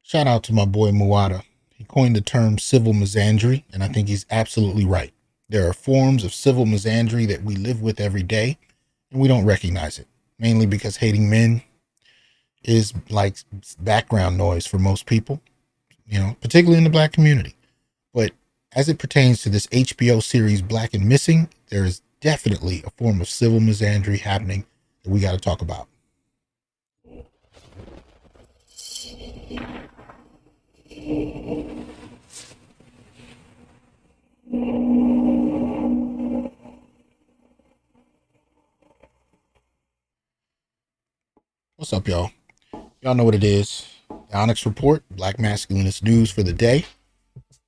Shout out to my boy Muada. He coined the term civil misandry, and I think he's absolutely right. There are forms of civil misandry that we live with every day, and we don't recognize it, mainly because hating men is like background noise for most people, particularly in the black community. But as it pertains to this HBO series, Black and Missing, there is definitely a form of civil misandry happening that we got to talk about. What's up, y'all? Y'all know what it is. The Onyx Report, Black Masculinist news for the day.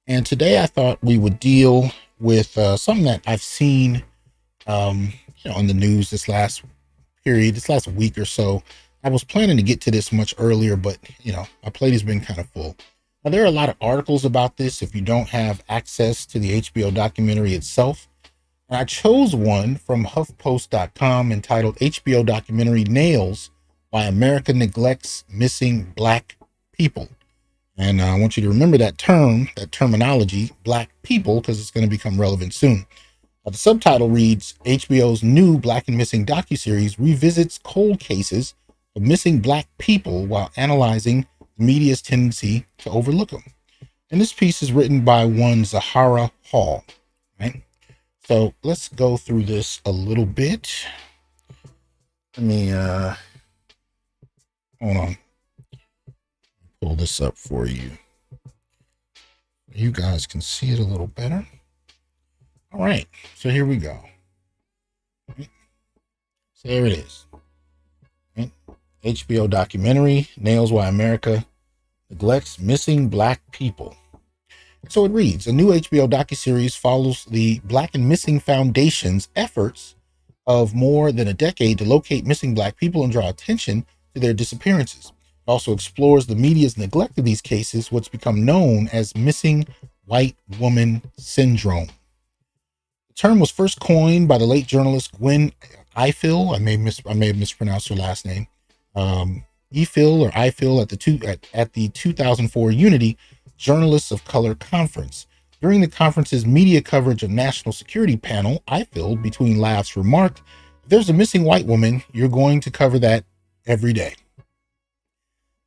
And today I thought we would deal with something that I've seen in the news this last week or so. I was planning to get to this much earlier, but my plate has been kind of full. Now, there are a lot of articles about this if you don't have access to the HBO documentary itself. And I chose one from HuffPost.com entitled HBO Documentary Nails Why America Neglects Missing Black People. And I want you to remember that terminology, Black people, because it's going to become relevant soon. The subtitle reads, HBO's new Black and Missing docuseries revisits cold cases of missing Black people while analyzing the media's tendency to overlook them. And this piece is written by one Zahara Hall, right? So let's go through this a little bit. Let me, hold on. Pull this up for you. You guys can see it a little better. All right, so here we go. So there it is. HBO documentary, Nails Why America Neglects Missing Black People. So it reads, a new HBO docuseries follows the Black and Missing Foundation's efforts of more than a decade to locate missing Black people and draw attention to their disappearances. It also explores the media's neglect of these cases, what's become known as missing white woman syndrome. The term was first coined by the late journalist Gwen Ifill. I may have mispronounced her last name. Ifill at the 2004 Unity Journalists of Color Conference. During the conference's media coverage of national security panel, Ifill, between laughs, remarked, if there's a missing white woman, you're going to cover that every day.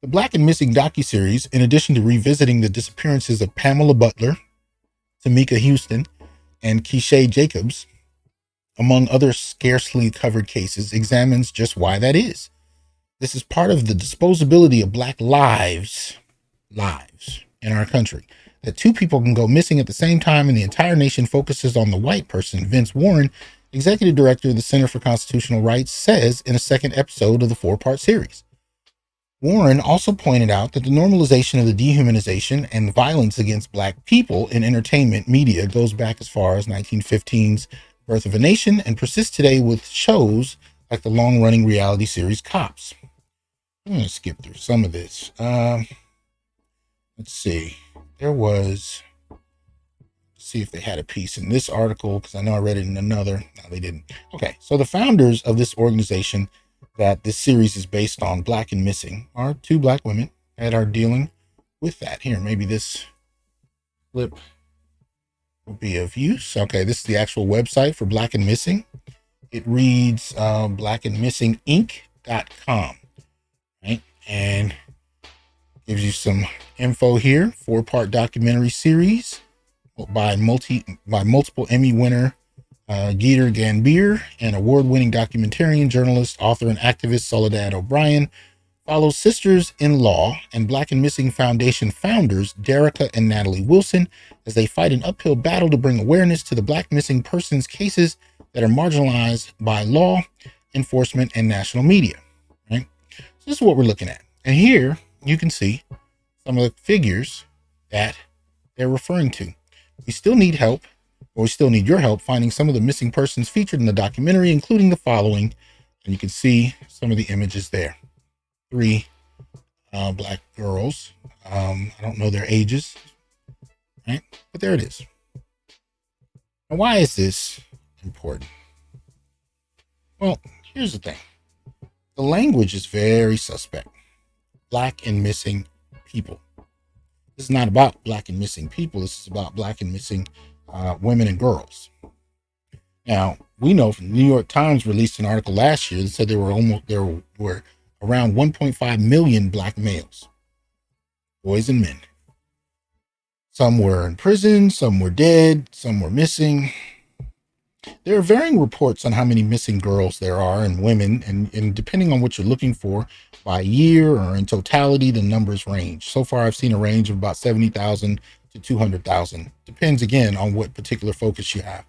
The Black and Missing docuseries, in addition to revisiting the disappearances of Pamela Butler, Tamika Houston, and Keisha Jacobs, among other scarcely covered cases, examines just why that is. This is part of the disposability of Black lives in our country. That two people can go missing at the same time and the entire nation focuses on the white person. Vince Warren, executive director of the Center for Constitutional Rights, says in a second episode of the 4-part series. Warren also pointed out that the normalization of the dehumanization and violence against Black people in entertainment media goes back as far as 1915's Birth of a Nation and persists today with shows like the long-running reality series Cops. I'm going to skip through some of this. Let's see. See if they had a piece in this article, because I know I read it in another. No, they didn't. Okay, so the founders of this organization that this series is based on, Black and Missing, are two Black women that are dealing with that. Here, maybe this clip will be of use. Okay, this is the actual website for Black and Missing. It reads blackandmissinginc.com, right? And gives you some info here. 4-part documentary series by multiple Emmy winner Geeter Ganbir and award-winning documentarian, journalist, author, and activist Soledad O'Brien follows sisters-in-law and Black and Missing Foundation founders Derica and Natalie Wilson as they fight an uphill battle to bring awareness to the Black missing persons cases that are marginalized by law enforcement and national media. Right? So this is what we're looking at. And here you can see some of the figures that they're referring to. We still need help, or we still need your help finding some of the missing persons featured in the documentary, including the following. And you can see some of the images there. 3 Black girls. I don't know their ages, right? But there it is. Now, why is this important? Well, here's the thing. The language is very suspect. Black and missing people. This is not about black and missing people. This is about black and missing women and girls. Now, we know from the New York Times released an article last year that said there were around 1.5 million black males, boys and men. Some were in prison, some were dead, some were missing. There are varying reports on how many missing girls there are and women, and depending on what you're looking for by year or in totality, the numbers range. So far, I've seen a range of about 70,000 to 200,000. Depends again on what particular focus you have.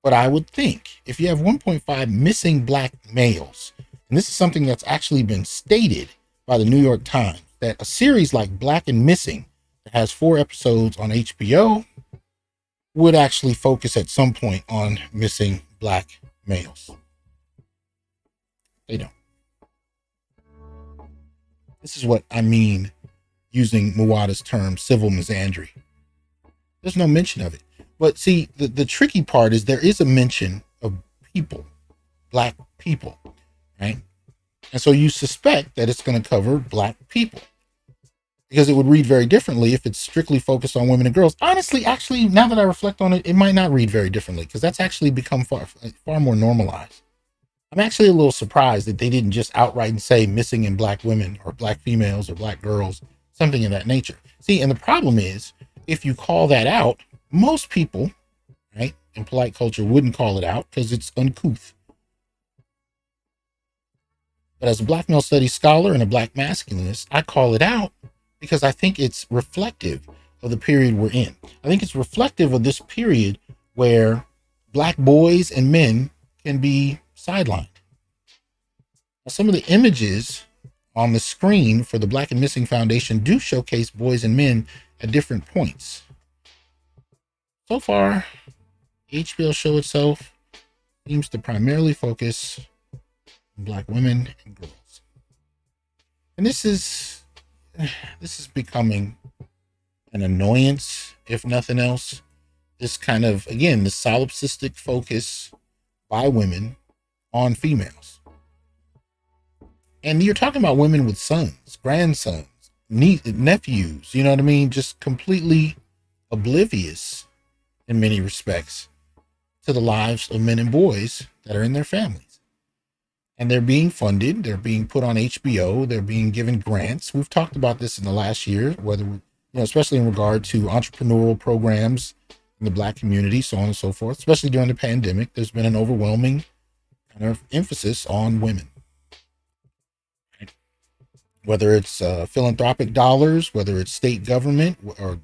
But I would think if you have 1.5 missing black males, and this is something that's actually been stated by the New York Times, that a series like Black and Missing that has 4 episodes on HBO would actually focus at some point on missing black males. They don't. This is what I mean using Muwada's term, civil misandry. There's no mention of it. But see, the tricky part is there is a mention of people, black people, right? And so you suspect that it's going to cover black people, because it would read very differently if it's strictly focused on women and girls. Honestly, actually, now that I reflect on it, it might not read very differently, because that's actually become far more normalized. I'm actually a little surprised that they didn't just outright say missing in black women or black females or black girls, something of that nature. See, and the problem is, if you call that out, most people, right, in polite culture wouldn't call it out because it's uncouth. But as a black male studies scholar and a black masculinist, I call it out because I think it's reflective of the period we're in. I think it's reflective of this period where black boys and men can be sidelined. Now, some of the images on the screen for the Black and Missing Foundation do showcase boys and men at different points. So far, the HBO show itself seems to primarily focus on black women and girls. And this is becoming an annoyance, if nothing else. This kind of, again, the solipsistic focus by women on females. And you're talking about women with sons, grandsons, nephews, you know what I mean? Just completely oblivious in many respects to the lives of men and boys that are in their families. And they're being funded, they're being put on HBO, they're being given grants. We've talked about this in the last year, whether, especially in regard to entrepreneurial programs in the black community, so on and so forth. Especially during the pandemic, there's been an overwhelming kind of emphasis on women. Whether it's philanthropic dollars, whether it's state government, or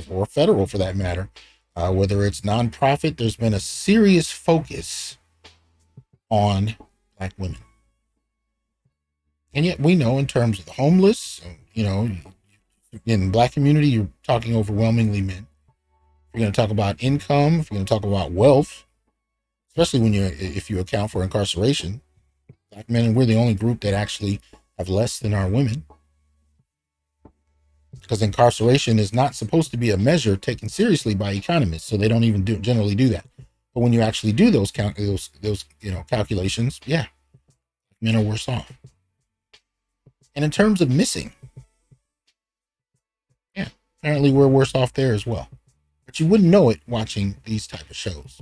or federal for that matter, whether it's nonprofit, there's been a serious focus on black women. And yet we know, in terms of the homeless, in the black community, you're talking overwhelmingly men. If you're going to talk about income, if you're going to talk about wealth, especially if you account for incarceration, black men, and we're the only group that actually have less than our women, because incarceration is not supposed to be a measure taken seriously by economists, so they don't even generally do that. But when you actually do those calculations, yeah, men are worse off. And in terms of missing, yeah, apparently we're worse off there as well. But you wouldn't know it watching these type of shows.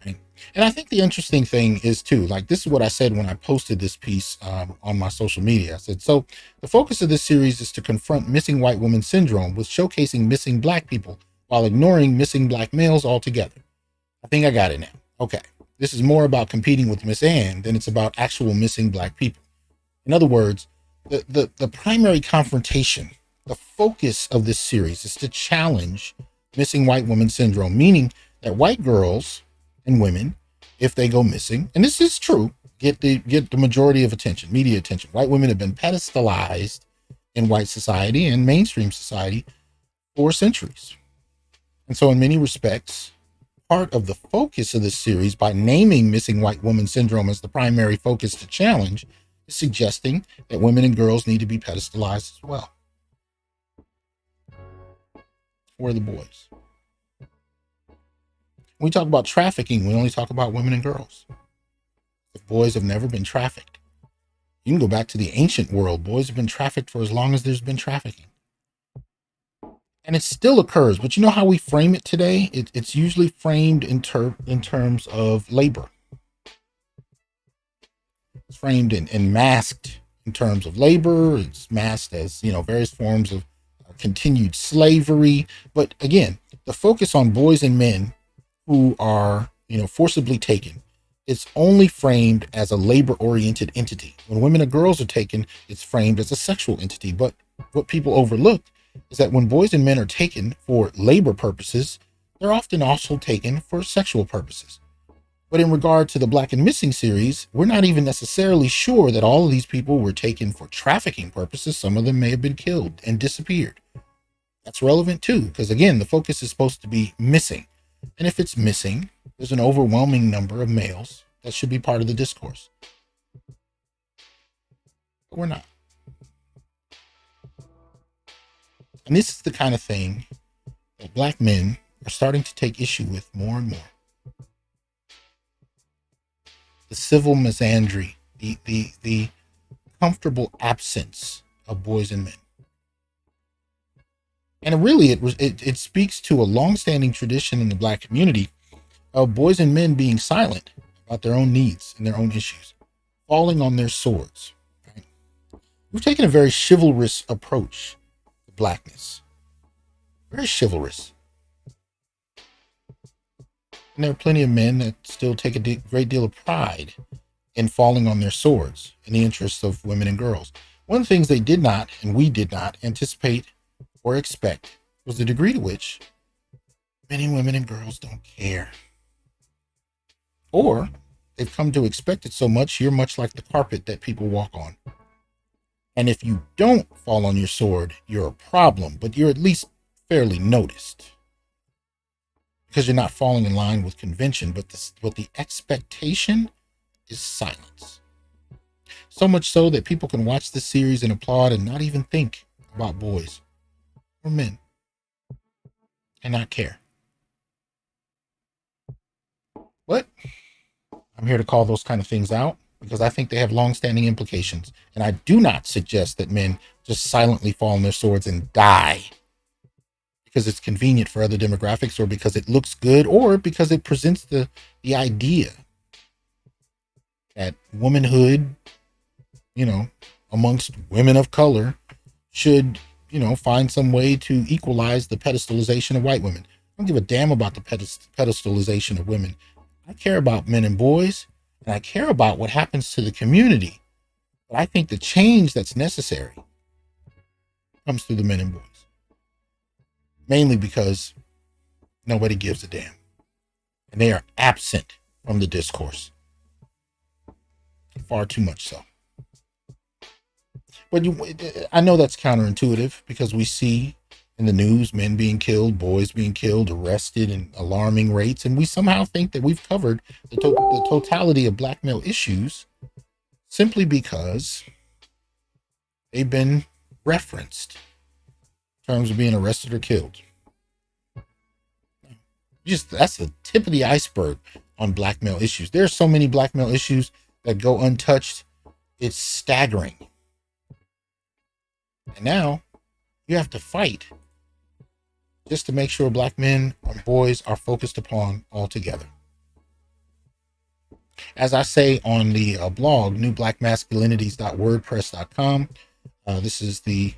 Right? And I think the interesting thing is too, like, this is what I said when I posted this piece on my social media. I said, so the focus of this series is to confront missing white woman syndrome with showcasing missing black people while ignoring missing black males altogether. I think I got it now. Okay. This is more about competing with Miss Ann than it's about actual missing black people. In other words, the primary confrontation, the focus of this series is to challenge missing white woman syndrome, meaning that white girls and women, if they go missing, and this is true, get the majority of attention, media attention. White women have been pedestalized in white society and mainstream society for centuries. And so in many respects, part of the focus of this series, by naming missing white woman syndrome as the primary focus to challenge, is suggesting that women and girls need to be pedestalized as well. Where are the boys? When we talk about trafficking, we only talk about women and girls. If boys have never been trafficked, you can go back to the ancient world. Boys have been trafficked for as long as there's been trafficking. And it still occurs. But you know how we frame it today? It's usually framed in terms of labor. It's framed and masked in terms of labor. It's masked as, various forms of continued slavery. But again, the focus on boys and men who are, forcibly taken, it's only framed as a labor-oriented entity. When women or girls are taken, it's framed as a sexual entity. But what people overlook is that when boys and men are taken for labor purposes, they're often also taken for sexual purposes. But in regard to the Black and Missing series, we're not even necessarily sure that all of these people were taken for trafficking purposes. Some of them may have been killed and disappeared. That's relevant too, because again, the focus is supposed to be missing. And if it's missing, there's an overwhelming number of males that should be part of the discourse. But we're not. And this is the kind of thing that Black men are starting to take issue with more and more. The civil misandry, the comfortable absence of boys and men. And really, it speaks to a longstanding tradition in the Black community of boys and men being silent about their own needs and their own issues, falling on their swords. Right? We've taken a very chivalrous approach to Blackness. Very chivalrous. And there are plenty of men that still take a great deal of pride in falling on their swords in the interests of women and girls. One of the things they did not, and we did not, anticipate or expect was the degree to which many women and girls don't care. Or they've come to expect it so much, you're much like the carpet that people walk on. And if you don't fall on your sword, you're a problem, but you're at least fairly noticed. Because you're not falling in line with convention, but the expectation is silence. So much so that people can watch this series and applaud and not even think about boys or men and not care. But I'm here to call those kind of things out because I think they have long-standing implications. And I do not suggest that men just silently fall on their swords and die because it's convenient for other demographics or because it looks good or because it presents the idea that womanhood, amongst women of color should, find some way to equalize the pedestalization of white women. I don't give a damn about the pedestalization of women. I care about men and boys, and I care about what happens to the community. But I think the change that's necessary comes through the men and boys. Mainly because nobody gives a damn. And they are absent from the discourse. Far too much so. But I know that's counterintuitive because we see in the news men being killed, boys being killed, arrested in alarming rates. And we somehow think that we've covered the totality of Black male issues simply because they've been referenced in terms of being arrested or killed. That's the tip of the iceberg on Black male issues. There are so many Black male issues that go untouched. It's staggering. And now you have to fight just to make sure Black men and boys are focused upon altogether. As I say on the blog, newblackmasculinities.wordpress.com, this is the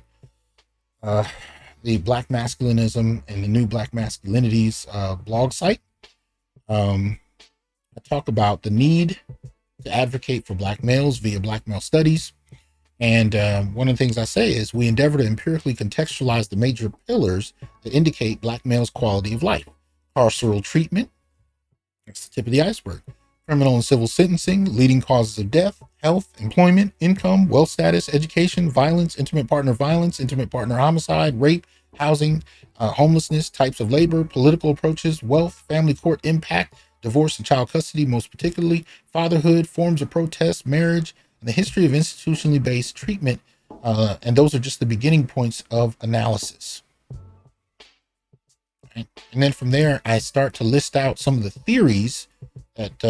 Black Masculinism and the New Black Masculinities blog site. I talk about the need to advocate for Black males via Black male studies. And one of the things I say is we endeavor to empirically contextualize the major pillars that indicate Black males' quality of life. Carceral treatment, that's the tip of the iceberg. Criminal and civil sentencing, leading causes of death, health, employment, income, wealth status, education, violence, intimate partner homicide, rape, housing, homelessness, types of labor, political approaches, wealth, family court impact, divorce and child custody, most particularly, fatherhood, forms of protest, marriage, and the history of institutionally based treatment. And those are just the beginning points of analysis. Right? And then from there, I start to list out some of the theories that,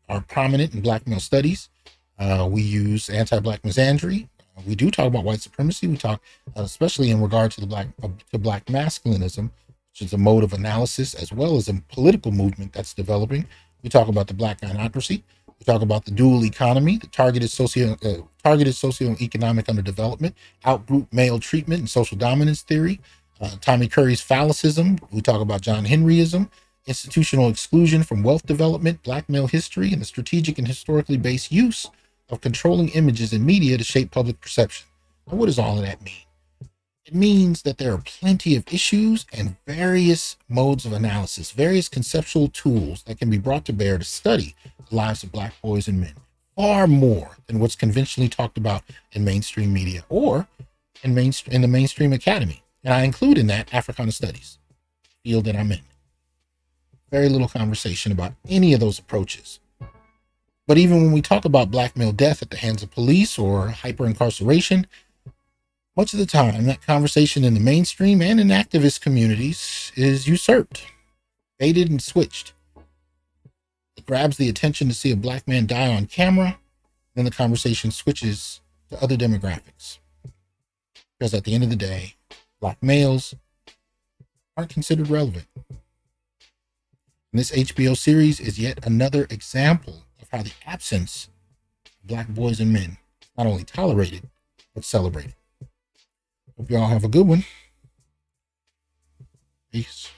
are prominent in Black male studies. We use anti-Black misandry. We do talk about white supremacy. We talk, especially in regard to black masculinism, which is a mode of analysis as well as a political movement that's developing. We talk about the Black Gynarchy. We talk about the dual economy, the targeted socioeconomic underdevelopment, outgroup male treatment, and social dominance theory. Tommy Curry's phallicism. We talk about John Henryism, institutional exclusion from wealth development, black male history, and the strategic and historically based use of controlling images in media to shape public perception. Now, what does all of that mean? It means that there are plenty of issues and various modes of analysis, various conceptual tools that can be brought to bear to study the lives of black boys and men, far more than what's conventionally talked about in mainstream media or in the mainstream academy. And I include in that Africana Studies, field that I'm in. Very little conversation about any of those approaches. But even when we talk about black male death at the hands of police or hyper-incarceration, much of the time that conversation in the mainstream and in activist communities is usurped, baited, and switched. It grabs the attention to see a black man die on camera, then the conversation switches to other demographics. Because at the end of the day, black males aren't considered relevant. And this HBO series is yet another example of how the absence of black boys and men is not only tolerated, but celebrated. Hope y'all have a good one. Peace.